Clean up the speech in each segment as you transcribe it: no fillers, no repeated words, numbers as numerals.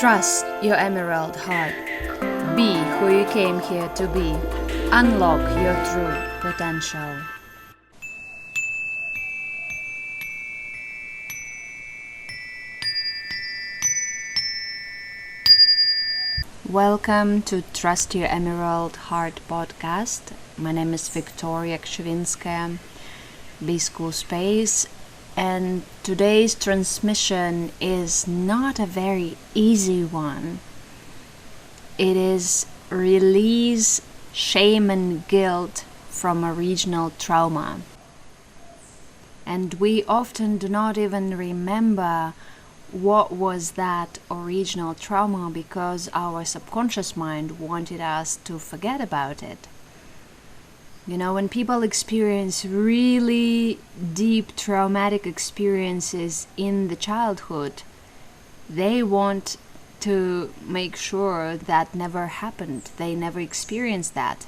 Trust your emerald heart. Be who you came here to be. Unlock your true potential. Welcome to Trust Your Emerald Heart podcast. My name is Victoria Kshywinskaya, B-School Space, and today's transmission is not a very easy one. It is release shame and guilt from original trauma. And we often do not even remember what was that original trauma because our subconscious mind wanted us to forget about it. You know, when people experience really deep traumatic experiences in the childhood, they want to make sure that never happened. They never experienced that.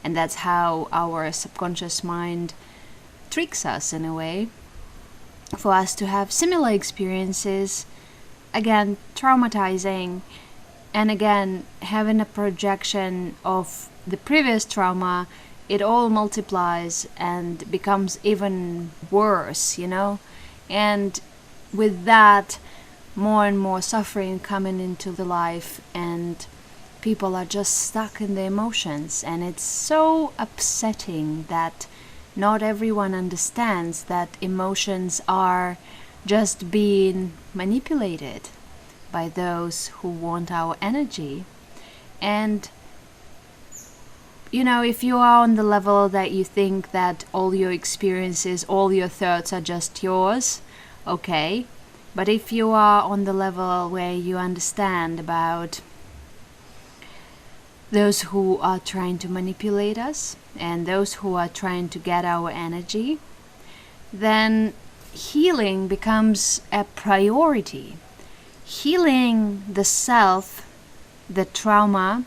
And that's how our subconscious mind tricks us in a way, for us to have similar experiences, again, traumatizing, and again, having a projection of the previous trauma. It all multiplies and becomes even worse, you know? And with that, more and more suffering coming into the life, and people are just stuck in the emotions. And it's so upsetting that not everyone understands that emotions are just being manipulated by those who want our energy. And you know, if you are on the level that you think that all your experiences, all your thoughts are just yours, okay. But if you are on the level where you understand about those who are trying to manipulate us and those who are trying to get our energy, then healing becomes a priority. Healing the self, the trauma,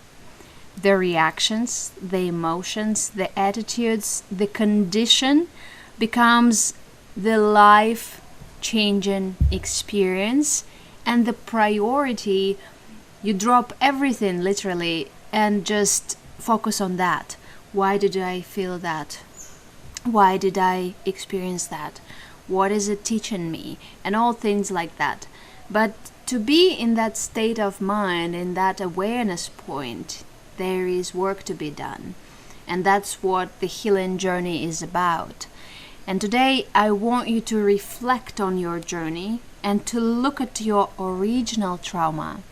the reactions, the emotions, the attitudes, the condition becomes the life-changing experience, and the priority. You drop everything literally and just focus on that. Why did I feel that? Why did I experience that? What is it teaching me? And all things like that. But to be in that state of mind, in that awareness point, there is work to be done. And that's what the healing journey is about. And today I want you to reflect on your journey and to look at your original trauma.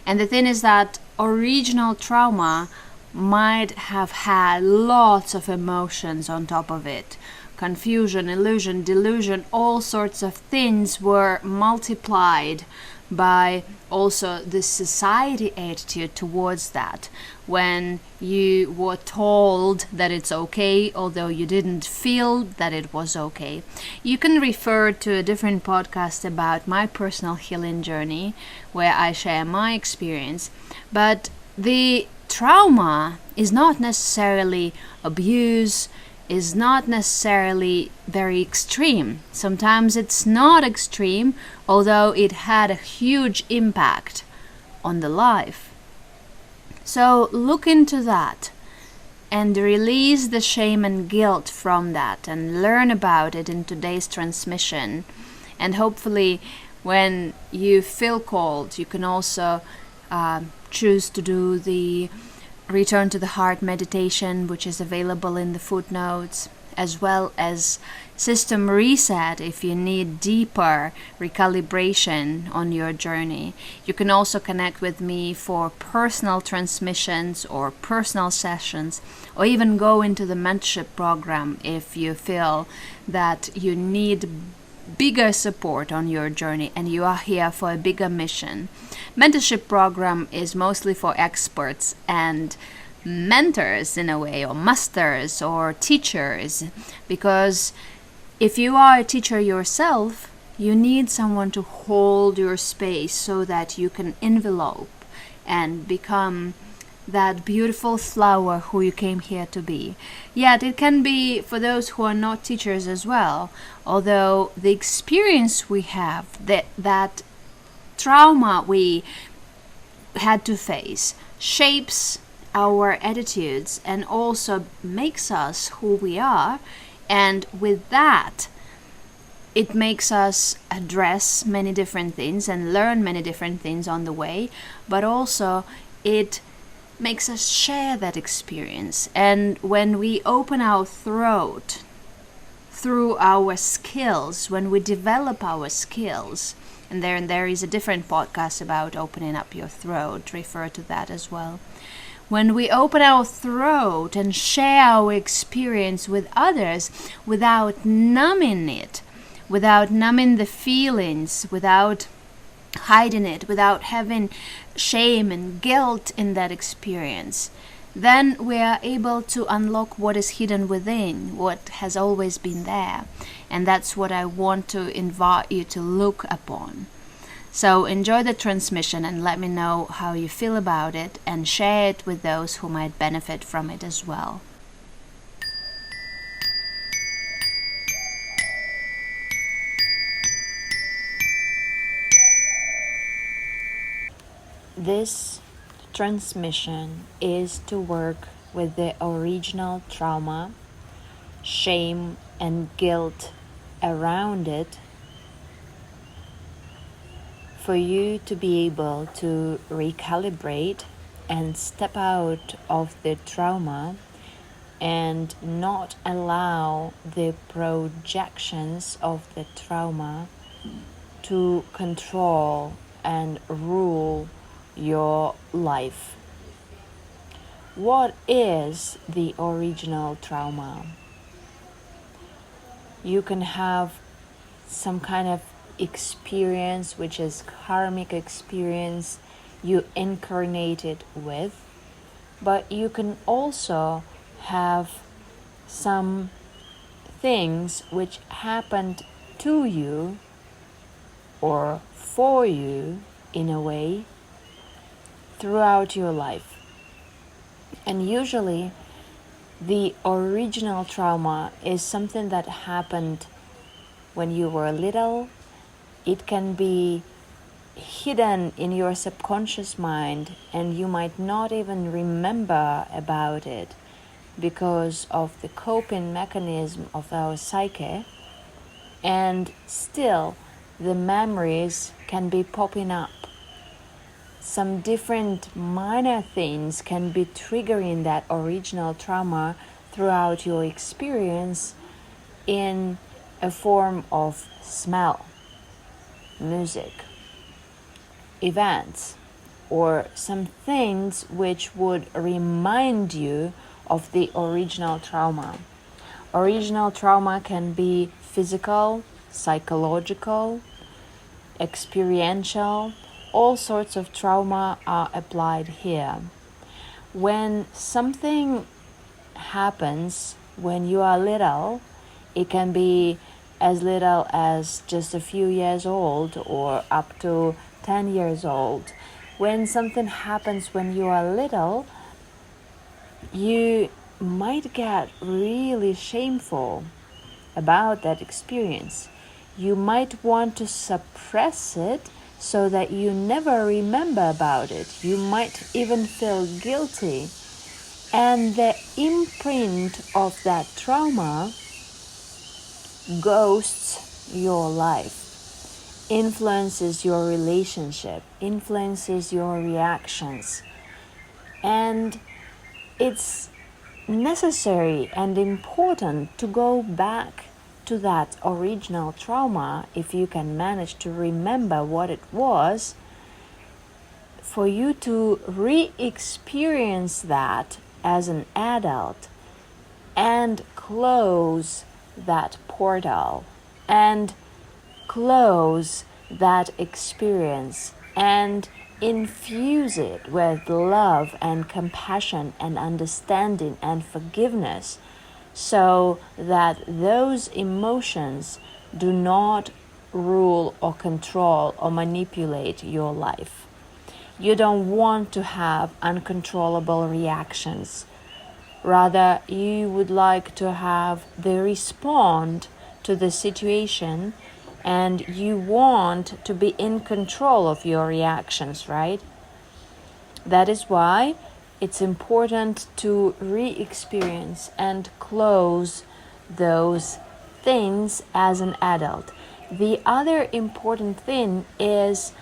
And the thing is that original trauma might have had lots of emotions on top of it. Confusion, illusion, delusion, all sorts of things were multiplied by also the society attitude towards that. When you were told that it's okay, although you didn't feel that it was okay. You can refer to a different podcast about my personal healing journey, where I share my experience. But the trauma is not necessarily abuse, is not necessarily very extreme. Sometimes it's not extreme, although it had a huge impact on the life. So look into that and release the shame and guilt from that and learn about it in today's transmission. And hopefully when you feel called, you can also choose to do the Return to the Heart meditation, which is available in the footnotes, as well as system reset if you need deeper recalibration on your journey. You can also connect with me for personal transmissions or personal sessions, or even go into the mentorship program if you feel that you need bigger support on your journey and you are here for a bigger mission. Mentorship program is mostly for experts and mentors in a way, or masters or teachers, because if you are a teacher yourself, you need someone to hold your space so that you can envelope and become that beautiful flower who you came here to be. Yet it can be for those who are not teachers as well, although the experience we have, that trauma we had to face shapes our attitudes and also makes us who we are. And with that, it makes us address many different things and learn many different things on the way, but also it makes us share that experience. And when we open our throat through our skills, when we develop our skills, and there is a different podcast about opening up your throat, refer to that as well. When we open our throat and share our experience with others without numbing it, without numbing the feelings, without hiding it, without having shame and guilt in that experience, then we are able to unlock what is hidden within, what has always been there. And that's what I want to invite you to look upon. So enjoy the transmission and let me know how you feel about it, and share it with those who might benefit from it as well. This transmission is to work with the original trauma, shame and guilt around it, for you to be able to recalibrate and step out of the trauma and not allow the projections of the trauma to control and rule your life. What is the original trauma? You can have some kind of experience which is karmic experience you incarnated with, but you can also have some things which happened to you or for you in a way throughout your life. And usually the original trauma is something that happened when you were little. It can be hidden in your subconscious mind and you might not even remember about it because of the coping mechanism of our psyche, and still the memories can be popping up. Some different minor things can be triggering that original trauma throughout your experience in a form of smell, music, events, or some things which would remind you of the original trauma. Original trauma can be physical, psychological, experiential. All sorts of trauma are applied here. When something happens when you are little, it can be as little as just a few years old or up to 10 years old. When something happens when you are little, you might get really shameful about that experience. You might want to suppress it so that you never remember about it. You might even feel guilty. And the imprint of that trauma ghosts your life, influences your relationship, influences your reactions. And it's necessary and important to go back to that original trauma, if you can manage to remember what it was, for you to re-experience that as an adult and close that portal and close that experience and infuse it with love and compassion and understanding and forgiveness, so that those emotions do not rule or control or manipulate your life. You don't want to have uncontrollable reactions. Rather, you would like to have the respond to the situation, and you want to be in control of your reactions, right? That is why it's important to re-experience and close those things as an adult. The other important thing is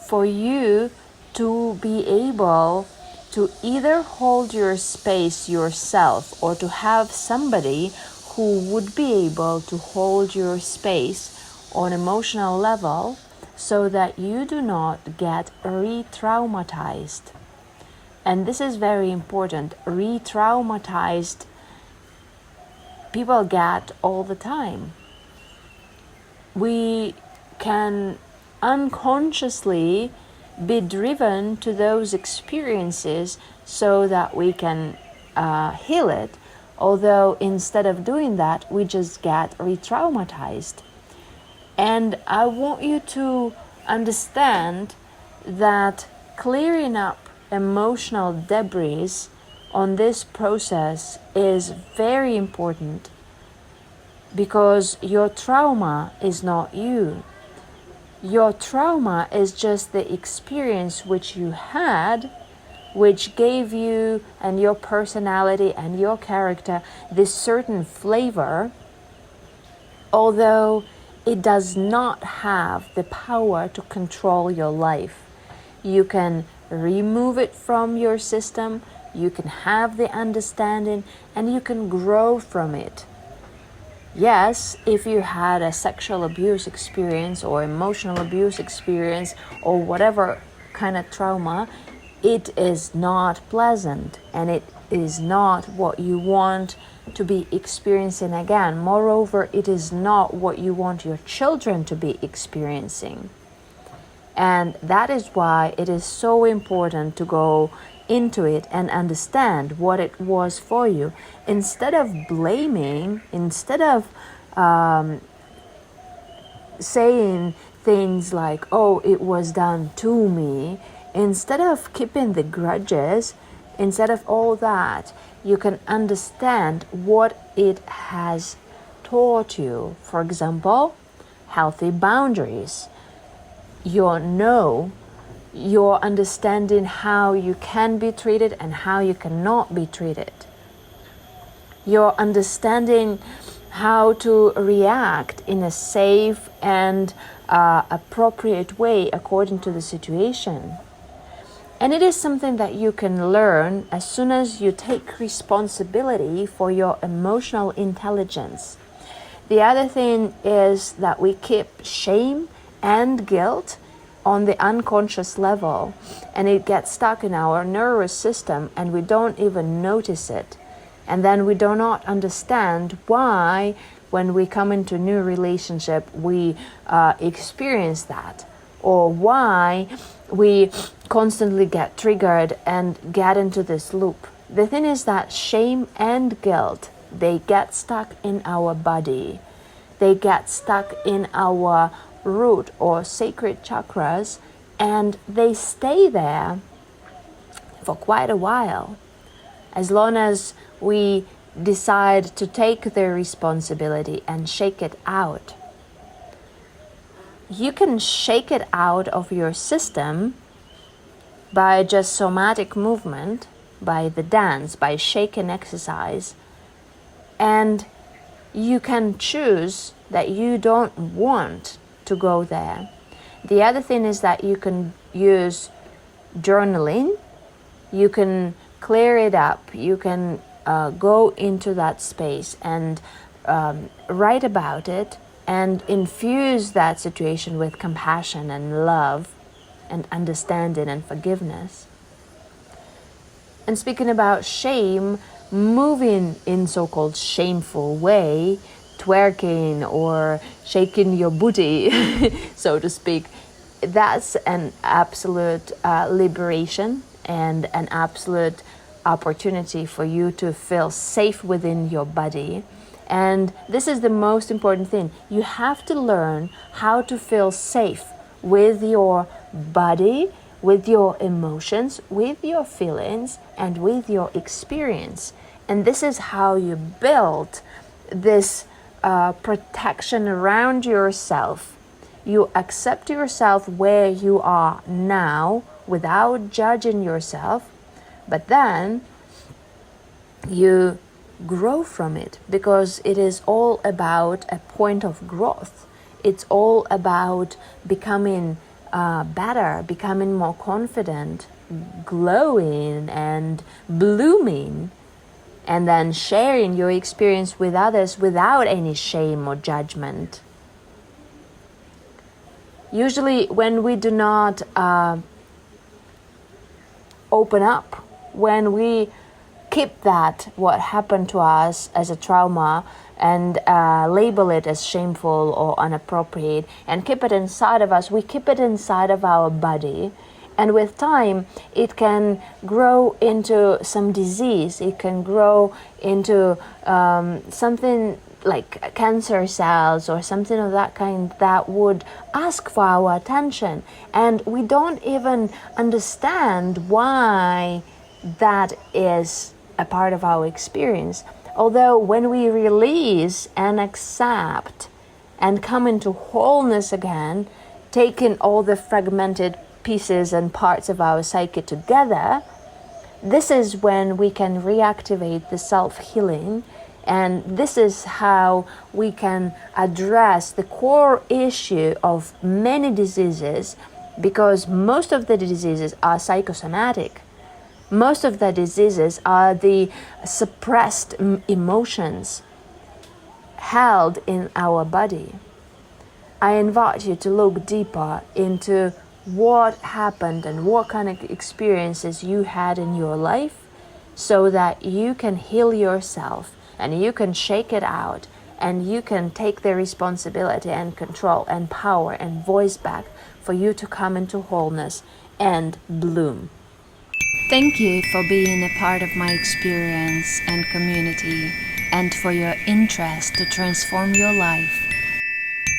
for you to be able to either hold your space yourself or to have somebody who would be able to hold your space on emotional level so that you do not get re-traumatized. And this is very important. Re-traumatized people get all the time. We can unconsciously be driven to those experiences so that we can heal it, although instead of doing that, we just get re-traumatized. And I want you to understand that clearing up emotional debris on this process is very important, because your trauma is not you. Your trauma is just the experience which you had, which gave you and your personality and your character this certain flavor, although it does not have the power to control your life. You can remove it from your system, you can have the understanding, and you can grow from it. Yes, if you had a sexual abuse experience or emotional abuse experience or whatever kind of trauma, it is not pleasant and it is not what you want to be experiencing again. Moreover, it is not what you want your children to be experiencing. And that is why it is so important to go into it and understand what it was for you. Instead of blaming, instead of saying things like, oh, it was done to me, instead of keeping the grudges, instead of all that, you can understand what it has taught you. For example, healthy boundaries. Your no, your understanding how you can be treated and how you cannot be treated. Your understanding how to react in a safe and appropriate way according to the situation. And it is something that you can learn as soon as you take responsibility for your emotional intelligence. The other thing is that we keep shame and guilt on the unconscious level, and it gets stuck in our nervous system and we don't even notice it. And then we do not understand why when we come into a new relationship we experience that, or why we constantly get triggered and get into this loop. The thing is that shame and guilt, they get stuck in our body. They get stuck in our root or sacred chakras, and they stay there for quite a while. As long as we decide to take the responsibility and shake it out. You can shake it out of your system by just somatic movement, by the dance, by shaking exercise, and you can choose that you don't want to go there. The other thing is that you can use journaling, you can clear it up, you can go into that space and write about it and infuse that situation with compassion and love and understanding and forgiveness. And speaking about shame, moving in so-called shameful way, twerking or shaking your booty, so to speak, that's an absolute liberation and an absolute opportunity for you to feel safe within your body. And this is the most important thing. You have to learn how to feel safe with your body, with your emotions, with your feelings, and with your experience. And this is how you build this protection around yourself. You accept yourself where you are now without judging yourself, but then you grow from it, because it is all about a point of growth. It's all about becoming better, becoming more confident, glowing and blooming, and then sharing your experience with others without any shame or judgment. Usually when we do not open up, when we keep that what happened to us as a trauma and label it as shameful or inappropriate and keep it inside of us, we keep it inside of our body, and with time it can grow into some disease. It can grow into something like cancer cells or something of that kind that would ask for our attention, and we don't even understand why that is a part of our experience. Although when we release and accept and come into wholeness again, taking all the fragmented pieces and parts of our psyche together, this is when we can reactivate the self-healing, and this is how we can address the core issue of many diseases, because most of the diseases are psychosomatic. Most of the diseases are the suppressed emotions held in our body. I invite you to look deeper into what happened and what kind of experiences you had in your life, so that you can heal yourself and you can shake it out and you can take the responsibility and control and power and voice back for you to come into wholeness and bloom. Thank you for being a part of my experience and community, and for your interest to transform your life.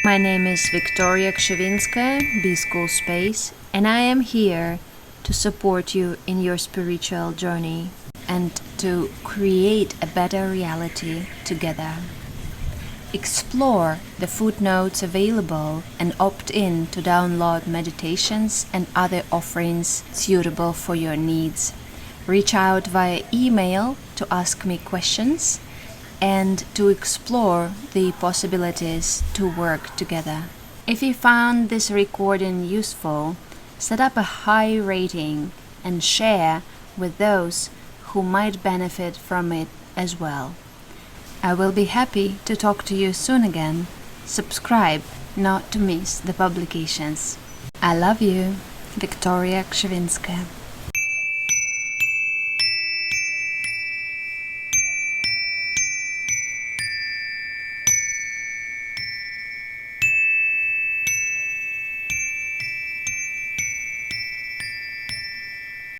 My name is Victoria Kshivintskaya, B-School Space, and I am here to support you in your spiritual journey and to create a better reality together. Explore the footnotes available and opt in to download meditations and other offerings suitable for your needs. Reach out via email to ask me questions and to explore the possibilities to work together. If you found this recording useful, set up a high rating and share with those who might benefit from it as well. I will be happy to talk to you soon again. Subscribe not to miss the publications. I love you, Victoria Kshivintskaya.